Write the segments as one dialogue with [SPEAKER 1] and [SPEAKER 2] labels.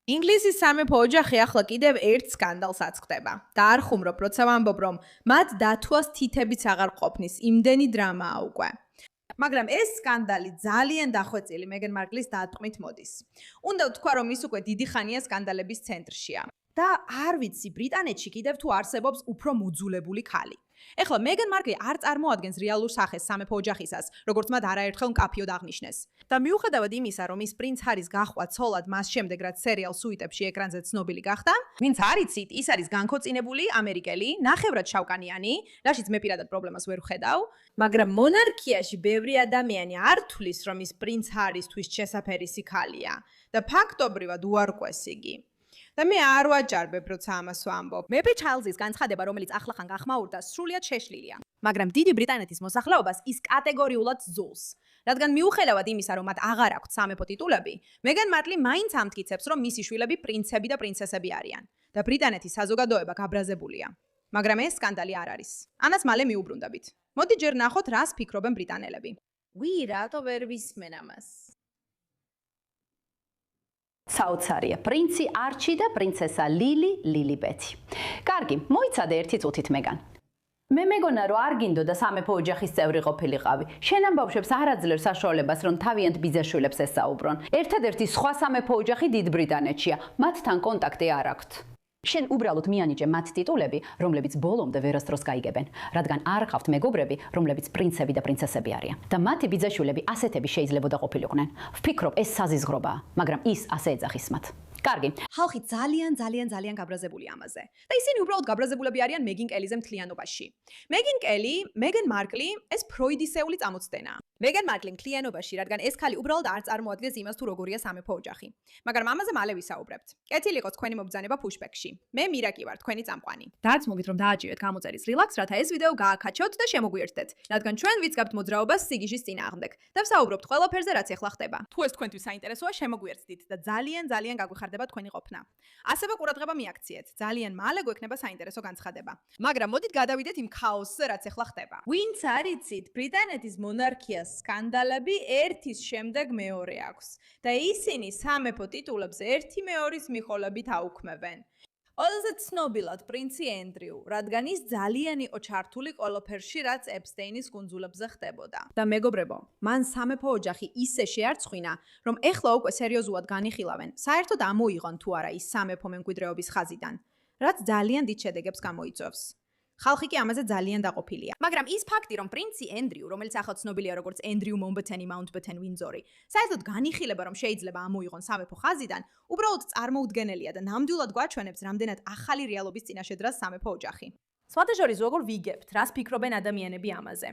[SPEAKER 1] ინგლისის სამეფო ოჯახი ახლა კიდევ ერთ სკანდალს აწყდება. და არ ხუმრობ, როცა ვამბობ, რომ მათ დათვას თითებიც აღარ ყოფნის, იმდენი დრამაა უკვე. მაგრამ ეს სკანდალი ძალიან დახვეწილი მეგენ მარკლის დატყვით მოდის. უნდა ვთქვა, რომ ის უკვე დიდი ხანია სკანდალების ცენტრშია. და არ ვიცი, ბრიტანეთში კიდევ თუ არსებობს უფრო მოძულებული ქალი. ეხლა მეგენ მარკლი არ წარმოადგენს რეალურ სახეს სამეფო ოჯახისას, როგორც მათ არაერთხელ მკაფიოდ აღნიშნეს. და მიუხედავად იმისა, რომ ის პრინც ჰარის გაჰყვა ცოლად მას შემდეგ, რაც სერიალ სუიტებში ეკრანზე ცნობილი გახდა, ვინც არ იცით, ის არის განქორწინებული ამერიკელი, ნახევრად შავკანიანი, რაშიც მე პირადად პრობლემას ვერ ვხედავ, მაგრამ მონარქიაში ბევრი ადამიანი არ თვლის, რომ ის პრინც ჰარისთვის შესაფერისი ქალია და ფაქტობრივად უარყვეს იგი. და მე არ ვაჯარბებ, როცა ამას ვამბობ. მეფე ჩარლზის განცხადება, რომელიც ახლახან გახმაურდა, სრულიად შეშლილია. მაგრამ დიდი ბრიტანეთის მოსახლეობას ის კატეგორიულად ზულს. რადგან მიუხედავად იმისა, რომ მათ აღარ აქვთ სამეფო ტიტულები, მეგენ მარკლი მაინც ამტკიცებს, რომ მისი შვილები პრინცები და პრინცესები არიან და ბრიტანეთის საზოგადოება გაბრაზებულია. მაგრამ ეს სკანდალი არ არის. ანას მალე მიუბრუნდებით. მოდი ჯერ ნახოთ, რას ფიქრობენ ბრიტანელები.
[SPEAKER 2] რატო ვერ ვისმენ ამას? საოცარია პრინცი არჩი და პრინცესა ლილიბეთი. კარგი, მოიცადე ერთი წუთით მეგან. მე მეგონა რომ არ გინდოდა სამეფო ოჯახის წევრი ყოფილიყავი. შენ ამ ბავშვებს არ აძლევს საშუალებას რომ თავიანთ ბიძაშვილებს ესაუბრონ. ერთადერთი სხვა სამეფო ოჯახი დიდ ბრიტანეთშია. მათთან კონტაქტი არ აქვთ. შენ უბრალოდ მიანიჭე მათ ტიტულები, რომლებიც ბოლომდე ვერასდროს გაიგებენ, რადგან არ ხავთ მეგობრები, რომლებიც პრინცები და პრინცესები არიან. და მათი ბიძაშვილები ასეთები შეიძლებოდა ყოფილიყვნენ. ვფიქრობ, ეს საზიზღრობაა, მაგრამ ის ასე ეძახის მათ. კარგი.
[SPEAKER 1] ხალხი ძალიან გაბრაზებულია ამაზე. და ისინი უბრალოდ გაბრაზებულები არიან მეგინ კელიზე მთლიანობაში. მეგინ კელი, მეგენ მარკლი, ეს ფროიდისეული წამოწდენაა. მეგენ მარკლი მთლიანობაში, რადგან ეს ქალი უბრალოდ არ წარმოადგენს იმას თუ როგორია სამეფო ოჯახი. მაგრამ ამაზე მალე ვისაუბრებთ. კეთილი იყოს თქვენი მობრძანება pushback-ში. მე მირაკი ვარ, თქვენი წამყვანი. დარწმუნდით, რომ დააჭირეთ გამოწერის რილაქს, რათა ეს ვიდეო გააკაჩოთ და შემოგვიერთდეთ, რადგან ჩვენ ვიწყებთ მოძრაობას სიგიჟის წინააღმდეგ და ვსაუბრობთ ყველაფერზე, რაც ეხლა ხდება. თუ ეს თქვენთვის საინტერესოა, შემოგვიერთდით და ძალიან გაგვიხარდება თქვენი ყოფნა. ასევე ყურადღება მიაქციეთ. ძალიან მალე გვექნება საინტერესო განცხადება. მაგრამ მოდით გადავიდეთ იმ ქაოსზე, რაც ეხლა ხდება. ვინც არ იცით, ბრიტანეთის მონარქიას სკანდალები ერთის შემდეგ მეორე აქვს და ისინი სამეფო ტიტულებს ერთი მეორის მიხოლებით აუქმებენ. ყველაზე ცნობილად პრინცი ენდრიუ, რადგან ის ძალიან იყო ჩართული ყველაფერში, რაც ეპსტეინის კუნძულებზე ხდებოდა. და მეგობრებო, მან სამეფო ოჯახი ისე შეარწყვინა, რომ ეხლა უკვე სერიოზულად განიხილავენ, საერთოდ ამოიღონ თუ არა ის სამეფო მემკვიდრეობის ხაზიდან, რაც ძალიან დიდ შედეგებს გამოიწვევს. ხალხი კი ამაზე ძალიან დაყოფილია. მაგრამ ის ფაქტი, რომ პრინცი ენდრიუ, რომელიც ახლა ცნობილია როგორც ენდრიუ მომბეთენი მაუნტბეტენ ვინძორი, საერთოდ განიხილება, რომ შეიძლება ამოიღონ სამეფო ხაზიდან, უბრალოდ წარმოუდგენელია და ნამდვილად გვაჩვენებს, რამდენად ახალი რეალობის წინაშე დგას სამეფო ოჯახი. სხვათა შორის როგორ ვიგებთ, რას ფიქრობენ ადამიანები ამაზე?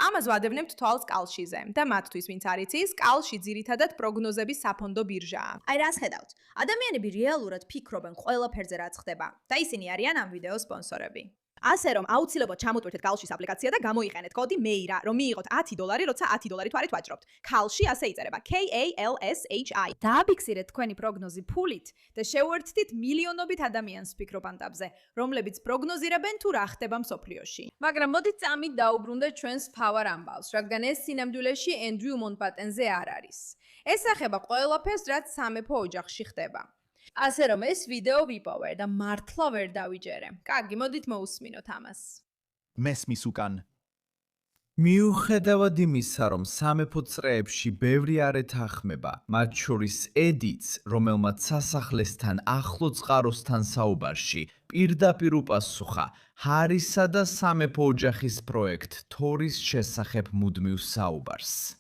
[SPEAKER 1] ამას ვადევნებთ თვალს კალშიზე და მათთვის, ვინც არ იცის, კალში ძირითადად პროგნოზების საფონდო ბირჟაა. აი რას ხედავთ? ადამიანები რეალურად ფიქრობენ ყველაფერზე, რაც ხდება და ისინი არიან ამ ვიდეოს სპონსორები. ასე რომ აუცილებლად ჩამოტვირთეთ კალშის აპლიკაცია და გამოიყენეთ კოდი MEIRA, რომ მიიღოთ $10, როცა $10 თვარით ვაჭრობთ. კალში ასე იწერება KALSHI. დააფიქსირეთ თქვენი პროგნოზი ფულით და შეუერთდით მილიონობით ადამიანს ფიქრობანდაბზე, რომლებიც პროგნოზირებენ თუ რა ხდება მსოფლიოში. მაგრამ მოდით წამით დაუბრუნდეთ ჩვენს ფავარ ამბავს, რადგან ეს სინამდვილეში ენდრიუ მონბეტენზე არ არის. ეს ეხება ყველაფერს, რაც სამეფო ოჯახში ხდება. ასე რომ ეს ვიდეო ვიპოვე და მართლა ვერ დავიჯერე. კარგი, მოდით მოусმინოთ ამას.
[SPEAKER 3] მესმის უკან. მიუხედავად იმისა, რომ სამეფო წრეებში ბევრი არ ეთანხმება, მათ შორის ედიც, რომელმაც სასახლესთან ახლო წყაროსთან საუბარში პირდაპირ უპასუხა ჰარისა და სამეფო ოჯახის პროექტ თორის შესახებ მუდმივ საუბარს.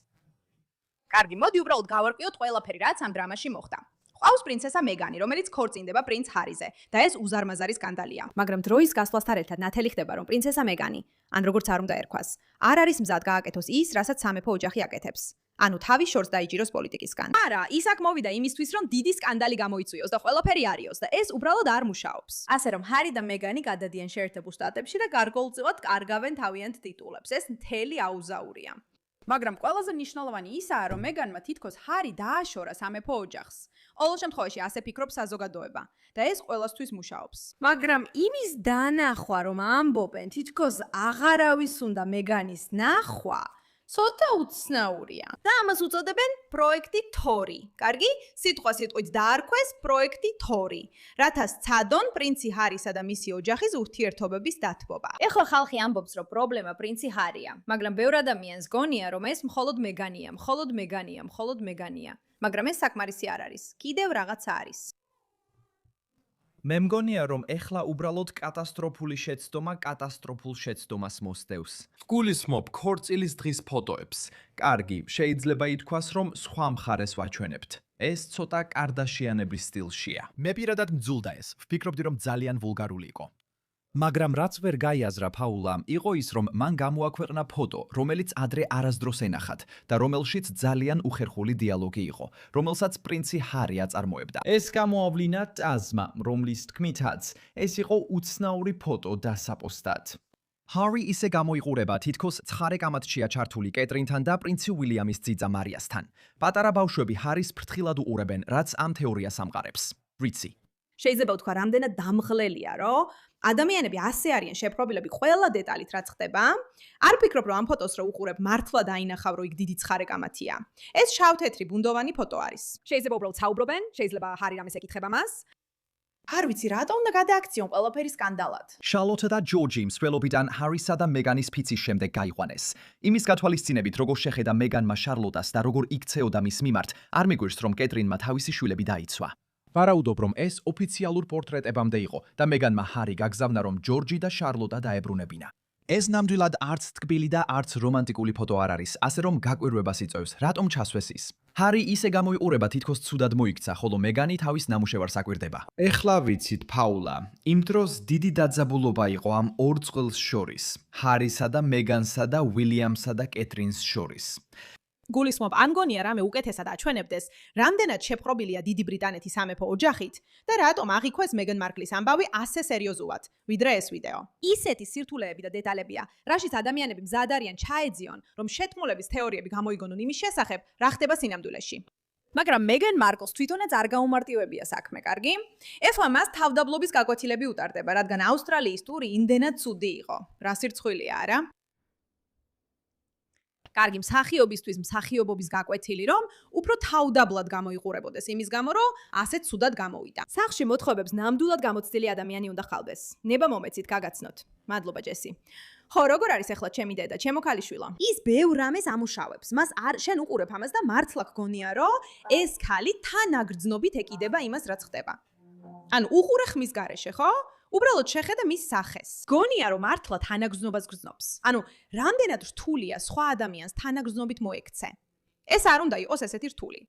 [SPEAKER 1] კარგი, მოდი უბრალოდ გავარკვიოთ ყველაფერი, რაც ამ დრამაში მოხდა. ყავს პრინცესა მეგანი, რომელიც ქორწინდება პრინც ჰარიზე და ეს უზარმაზარი სკანდალია. მაგრამ დროის გასვლასთან ერთად ნათელი ხდება, რომ პრინცესა მეგანი, ან როგორც არ უნდა ერქვას, არ არის მზად გააკეთოს ის, რასაც სამეფო ოჯახი აკეთებს. ანუ თავის შორს დაიჭიროს პოლიტიკისგან. არა, ის აქ მოვიდა იმისთვის, რომ დიდი სკანდალი გამოიწვიოს და ყველაფერი არიოს და ეს უბრალოდ არ მუშაობს. ასე რომ ჰარი და მეგანი გადადიან შეერთებულ შტატებში და გარკვეულწილად კარგავენ თავიანთ ტიტულებს. ეს მთელი აუზაურია. მაგრამ ყველაზე მნიშვნელოვანი ისაა, რომ მეგანმა თითქოს ჰარი დააშორა სამეფო ოჯახს. ყოველ შემთხვევაში ასე ფიქრობს საზოგადოება და ეს ყველასთვის მუშაობს. მაგრამ იმის დანახვა, რომ ამბობენ, თითქოს აღარავის უნდა მეგანის ნახვა, ცოტა უცნაურია. და ამას უწოდებენ პროექტი თორი. კარგი? სიტყვა სიტყვით დაარქვეს პროექტი თორი. რათა სცადონ პრინცი ჰარისა და მისი ოჯახის ურთიერთობების დათბობა.
[SPEAKER 4] ეხლა ხალხი ამბობს, რომ პრობლემა პრინცი ჰარია, მაგრამ ბევრ ადამიანს გონია, რომ ეს მხოლოდ მეგანია. მაგრამ ეს საკმარისი არ არის. კიდევ რაღაცა არის.
[SPEAKER 3] მე მგონია, რომ ეხლა უბრალოდ კატასტროფული შეცდომა კატასტროფულ შეცდომას მოსდევს.
[SPEAKER 5] გულისხმობ ქორწილის დღის ფოტოებს.
[SPEAKER 3] კარგი, შეიძლება ითქვას, რომ სხვა მხარეს ვაჩვენებთ. ეს ცოტა კარდაშიანების სტილშია.
[SPEAKER 6] მე პირადად მძულდა ეს. ვფიქრობდი, რომ ძალიან ვულგარული იყო. მაგრამ რაც ვერ გაიაზრა ფაულამ, იყო ის, რომ მან გამოაქვეყნა ფოტო, რომელიც ადრე არასდროს ენახათ და რომელშიც ძალიან უხერხული დიალოგი იყო, რომელსაც პრინცი ჰარი აწარმოებდა.
[SPEAKER 3] ეს გამოავლინა ტაზმა, რომლის თქმითაც ეს იყო უცნაური ფოტო დასაპოსტად.
[SPEAKER 6] ჰარი ისე გამოიყურება, თითქოს ცხარე კამათშია ჩართული კეტრინთან და პრინცი უილიამის ძიძა მარიასთან. პატარა ბავშვები ჰარის ფრთხილად უყურებენ, რაც ამ თეორიას ამყარებს. რიცი.
[SPEAKER 1] შეიძლება ვთქვა, რამდენად დამღლელია, რომ ადამიანები ასე არიან შეპყრობილები ყველა დეტალით, რაც ხდება. არ ფიქრობ, რომ ამ ფოტოს რო უყურებ, მართლა დაინახავ, რომ იქ დიდი ცხარე კამათია. ეს შავ-თეთრი ბუნდოვანი ფოტო არის.
[SPEAKER 4] შეიძლება უბრალოდ საუბრობენ, შეიძლება ჰარი რამეს ეკითხება მას.
[SPEAKER 1] არ ვიცი, რატომ უნდა გადააქციონ ყველაფერი სკანდალად.
[SPEAKER 6] შარლოტა და ჯორჯი მსვლელობიდან ჰარისა და მეგანის ფიცის შემდეგ გაიყვანეს. იმის გათვალისწინებით, როგორ შეხედა მეგანმა შარლოტას და როგორ იქცეოდა მის მიმართ, არ მიგვირს, რომ კეტრინმა თავისი შვილები დაიცვა. ვარაუდობ, რომ ეს ოფიციალურ პორტრეტებამდე იყო და მეგანმა ჰარი გაგზავნა, რომ ჯორჯი და შარლოტა დაებრუნებინა. ეს ნამდვილად არც თკბილი და არც რომანტიკული ფოტო არ არის, ასე რომ გაკვირვებას იწვევს, რატომ ჩასვეს ის. ჰარი ისე გამოიყურება, თითქოს ცუდად მოიქცა, ხოლო მეგანი თავის ნამუშევარს აკვირდება.
[SPEAKER 3] ეხლა ვიცით, ფაულა, იმ დროს დიდი დაძაბულობა იყო ამ ორ წყვილს შორის, ჰარისა და მეგანსა და უილიამსა და კეტრინს შორის.
[SPEAKER 1] გულისხმობ, არ მგონია რამე უკეთესად აჩვენებდეს, რამდენად შეპყრობილია დიდი ბრიტანეთის სამეფო ოჯახით და რატომ აღიქვეს მეგან მარკლის ამბავი ასე სერიოზულად, ვიდრე ეს ვიდეო.
[SPEAKER 4] ისეთი სირთულეები და დეტალებია, რაშიც ადამიანები მზად არიან ჩაეძიონ,
[SPEAKER 1] რომ შეთქმულების თეორიები გამოიგონონ იმის შესახებ, რა ხდება სინამდვილეში.
[SPEAKER 4] მაგრამ მეგან მარკლს თვითონაც არ გაუმარტივებია საქმე, კარგი?
[SPEAKER 1] ეხლა მას თავდაბლობის გაკვეთილები უტარდება, რადგან ავსტრალიის ტური იმდენად ცუდი იყო. რა სირცხვილია, არა? კარგი, მსახიობისთვის მსახიობობის გაკვეთილი, რომ უფრო თავდაბლად გამოიყურებოდეს იმის გამო, რომ ასე ცუდად გამოვიდა.
[SPEAKER 4] სახლში მოთხოვებს ნამდვილად გამოცდილი ადამიანი უნდა ხალდეს.
[SPEAKER 1] ნება მომეცით, გაგაცნოთ. მადლობა, ჯესი. ხო, როგორ არის ახლა ჩემი დედა, ჩემო ქალიშვილო? ის ბევრ რამეს ამუშავებს. მას არ შენ უყურებ ამას და მართლა გგონია, რომ ეს ქალი თანაგრძნობით ეკიდება იმას, რაც ხდება. ანუ უყურე ხმის გარეშე, ხო? უბრალოდ შეხედე მის სახეს. გონია, რომ მართლა თანაგრძნობას გრძნობს. ანუ რამდენად რთულია სხვა ადამიანს თანაგრძნობით მოექცე. ეს არ უნდა იყოს ესეთი რთული.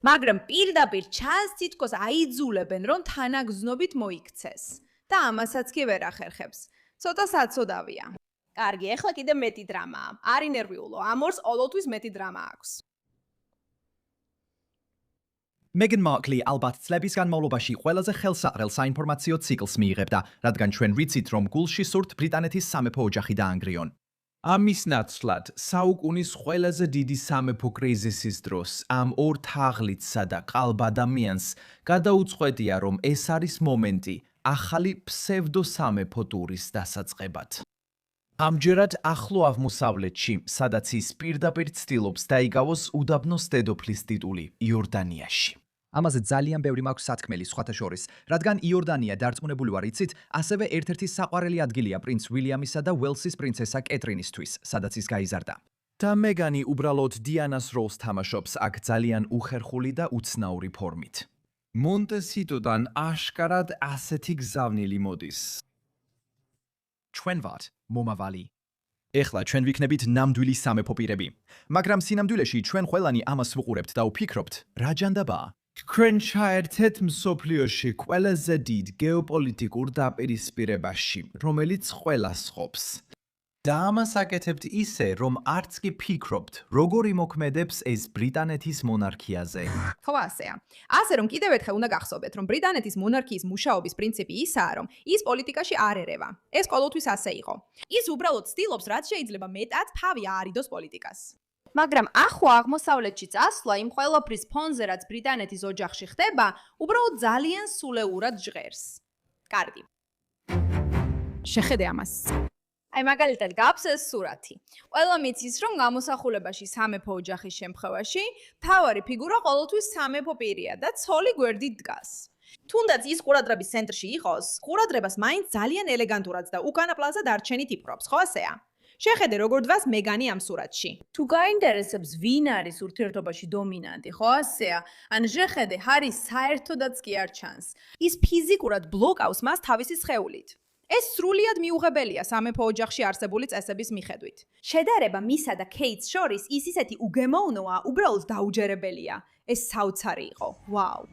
[SPEAKER 1] მაგრამ პირდაპირ ჩანს თითქოს აიძულებენ, რომ თანაგრძნობით მოიქცეს. და ამასაც კი ვერ ახერხებს. ცოტა საცოდავია. კარგი, ეხლა კიდე მეტი დრამაა. არ ინერვიულო, ამ ორს ყოველთვის მეტი დრამა აქვს.
[SPEAKER 6] მეგან მარკლი ალბათ წლების განმავლობაში ყველაზე ხელსაყრელ საინფორმაციო ციკლს მიიღებდა, რადგან ჩვენ ვიცით, რომ გულში სურთ ბრიტანეთის სამეფო ოჯახი დაანგრიონ.
[SPEAKER 3] ამის ნაცვლად, საუკუნის ყველაზე დიდი სამეფო კრიზისის დროს, ამ ორ თაღლითსა და ყალბ ადამიანს გადაუწყვეტია, რომ ეს არის მომენტი ახალი ფსევდოსამეფო ტურის დასაწყებად. ამჯერად ახლო აღმოსავლეთში, სადაც ის პირდაპირ ცდილობს დაიგავოს უდაბნოს დედოფლის ტიტული იორდანიაში.
[SPEAKER 6] ამაზე ძალიან ბევრი მაქვს სათქმელი სხვათა შორის, რადგან იორდანია დარწმუნებული ვარ იცით, ასევე ერთ-ერთი საყვარელი ადგილია პრინც უილიამისა და ველსის პრინცესა კეტრინისთვის, სადაც ის გაიზარდა.
[SPEAKER 3] და მეგანი უბრალოდ დიანას როლს თამაშობს აქ ძალიან უხერხული და უცნაური ფორმით. მონტესიტოდან აშკარად ასეთი გზავნილი მოდის.
[SPEAKER 6] ჩვენ ვართ მომავალი. ეხლა ჩვენ ვიქნებით ნამდვილი სამეფო პირები. მაგრამ სინამდვილეში ჩვენ ყველანი ამას ვუყურებთ და ვფიქრობთ, რა ჯანდაბაა?
[SPEAKER 3] თქვენ ჩაერთეთ მსოფლიოში ყველაზე დიდ გეოპოლიტიკურ დაპირისპირებაში, რომელიც ყველას ყოფს. და ამას აკეთებთ ისე, რომ არც კი ფიქრობთ, როგორ იმოქმედებს ეს ბრიტანეთის მონარქიაზე.
[SPEAKER 1] ხო, ასეა. ასე რომ კიდევ ერთხელ უნდა გახსოვდეთ, რომ ბრიტანეთის მონარქიის მუშაობის პრინციპი ისაა, რომ ის პოლიტიკაში არ ერევა. ეს ყოველთვის ასე იყო. ის უბრალოდ ცდილობს, რაც შეიძლება მეტად თავი აარიდოს პოლიტიკას. მაგრამ ახლო აღმოსავლეთში წასვლა იმ ყველაფრის ფონზე, რაც ბრიტანეთის ოჯახში ხდება, უბრალოდ ძალიან სულეურად ჟღერს. კარგი. შეხედე ამას.
[SPEAKER 4] აი მაგალითად გაქვს ეს სურათი. ყველა მიცის რომ გამოსახულებაში სამეფო ოჯახის შემთხვევაში მთავარი ფიგურა ყოველთვის სამეფო პირია და ცოლი გვერდით დგას.
[SPEAKER 1] თუნდაც ის ყურადღების ცენტრში იყოს, ყურადღებას მაინც ძალიან ელეგანტურად და უკანაფლავსად არჩენით იპყრობს, ხო ასეა? შეხედე როგორ დგას მეგანი ამ სურათში.
[SPEAKER 2] თუ გაინტერესებს ვინ არის ურთიერთობაში დომინანტი, ხო ასეა? ან შეხედე, ჰარის საერთოდაც კი არ ჩანს.
[SPEAKER 1] ის ფიზიკურად ბლოკავს მას თავისი სხეულით. ეს სრულიად მიუღებელია სამეფო ოჯახში არსებული წესების მიხედვით. შედარება მისა და კეიტს შორის ის ისეთი უგემოვნოა, უბრალოდ დაუჯერებელია. ეს საოცარი იყო. ვაუ.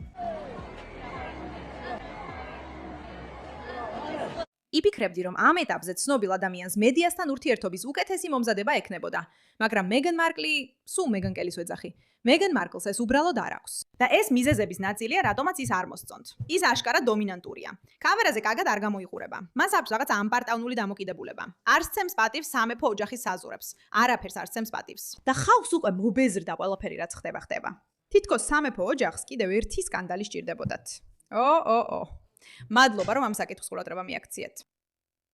[SPEAKER 1] იფიქრებდი, რომ ამ ეტაპზე ცნობილ ადამიანს მედიასთან ურთიერთობის უკეთესი მომზადება ექნებოდა, მაგრამ მეგან მარკლი, სულ მეგან კელის ვეძახი, მეგან მარკლს ეს უბრალოდ არ აქვს. და ეს მიზეზების ნაწილია, რატომაც ის არ მოსწონთ. ის აშკარად დომინანტურია. კამერაზე კარგად არ გამოიყურება. მას აქვს რაღაც ამპარტავნული დამოკიდებულება. არ სცემს პატივს სამეფო ოჯახის საზურებს. არაფერს არ სცემს პატივს. და ხალხს უკვე მობეზრდა ყველაფერი, რაც ხდება. თითქოს სამეფო ოჯახს კიდევ ერთი სკანდალი სჭირდებოდათ. მადლობა, რომ ამ საკითხს ყურადღება მიაქციეთ.